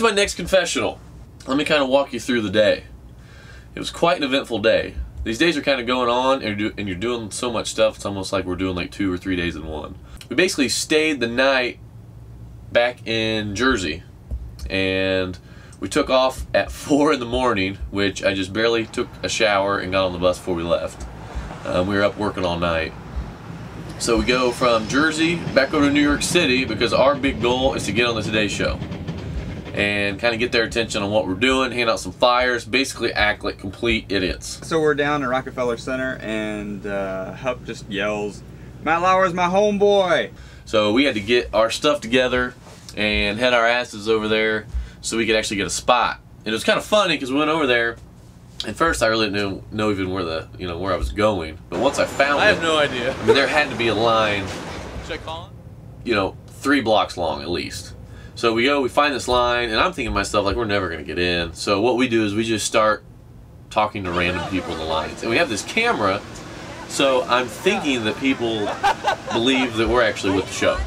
my next confessional. Let me kind of walk you through the day. It was quite an eventful day. These days are kind of going on, and you're doing so much stuff, it's almost like we're doing like 2 or 3 days in one. We basically stayed the night back in Jersey, and we took off at 4 in the morning, which I just barely took a shower and got on the bus before we left. We were up working all night. So we go from Jersey back over to New York City because our big goal is to get on the Today Show and kind of get their attention on what we're doing, hand out some flyers, basically act like complete idiots. So we're down at Rockefeller Center, and Hup just yells, "Matt Lauer is my homeboy!" So we had to get our stuff together and head our asses over there so we could actually get a spot. And it was kind of funny because we went over there. At first, I really didn't know even where where I was going. But once I found it, I have no idea. I mean, there had to be a line. Should I call it? 3 blocks long at least. So we go, we find this line, and I'm thinking to myself, like, we're never gonna get in. So what we do is we just start talking to random people in the lines, and we have this camera. So I'm thinking that people believe that we're actually with the show.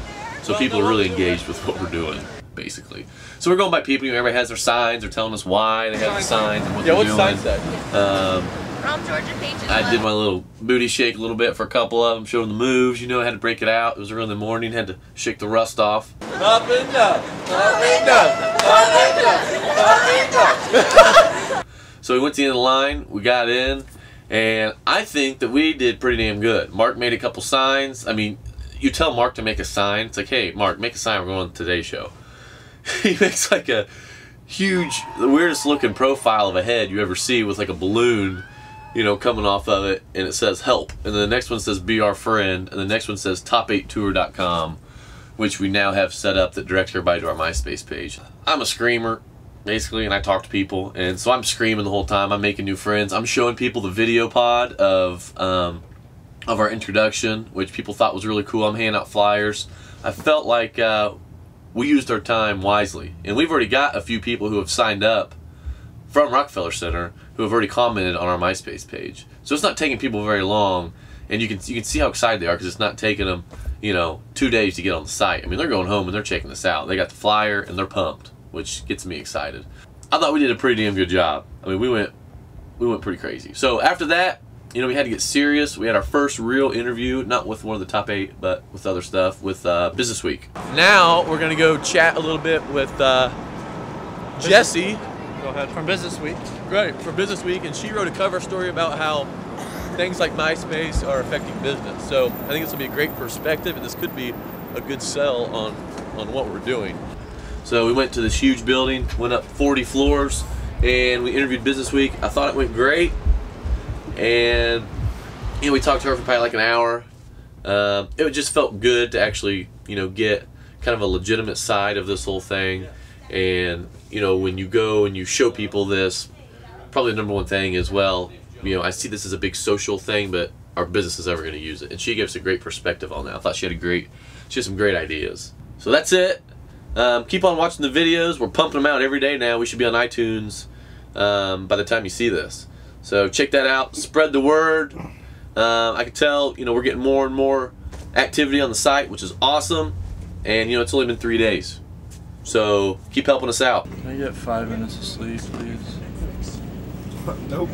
So people are really engaged with what we're doing, basically. So we're going by people. Everybody has their signs. They're telling us why they have the signs and what they're doing. Yeah, what's the sign say? From Georgia Pages. I did my little booty shake a little bit for a couple of them, showed them the moves. I had to break it out. It was early in the morning. Had to shake the rust off. Up and down, up and down, up and down, up and down. So we went to the end of the line. We got in, and I think that we did pretty damn good. Mark made a couple signs. I mean, you tell Mark to make a sign. It's like, hey, Mark, make a sign. We're going to Today Show. He makes like a huge, the weirdest looking profile of a head you ever see with like a balloon, coming off of it, and it says help. And then the next one says be our friend, and the next one says top8tour.com, which we now have set up that directs everybody to our MySpace page. I'm a screamer, basically, and I talk to people, and so I'm screaming the whole time. I'm making new friends. I'm showing people the video pod of our introduction, which people thought was really cool. I'm handing out flyers. I felt like we used our time wisely, and we've already got a few people who have signed up from Rockefeller Center who have already commented on our MySpace page. So it's not taking people very long, and you can see how excited they are because it's not taking them 2 days to get on the site. I mean, they're going home and they're checking this out. They got the flyer and they're pumped, which gets me excited. I thought we did a pretty damn good job. I mean, we went pretty crazy. So after that, we had to get serious. We had our first real interview, not with one of the top 8, but with other stuff, with Business Week. Now we're gonna go chat a little bit with Jessie. Go ahead. From Business Week. Right, from Business Week, and she wrote a cover story about how things like MySpace are affecting business. So I think this will be a great perspective, and this could be a good sell on what we're doing. So we went to this huge building, went up 40 floors, and we interviewed Business Week. I thought it went great, and we talked to her for probably like an hour. It just felt good to actually get kind of a legitimate side of this whole thing. And when you go and you show people this, probably the #1 thing is, well, I see this as a big social thing, but our business is ever going to use it. And she gave us a great perspective on that. I thought she had some great ideas. So that's it. Keep on watching the videos. We're pumping them out every day now. We should be on iTunes by the time you see this. So check that out. Spread the word. I can tell, we're getting more and more activity on the site, which is awesome. And, it's only been 3 days. So keep helping us out. Can I get 5 minutes of sleep, please? Nope.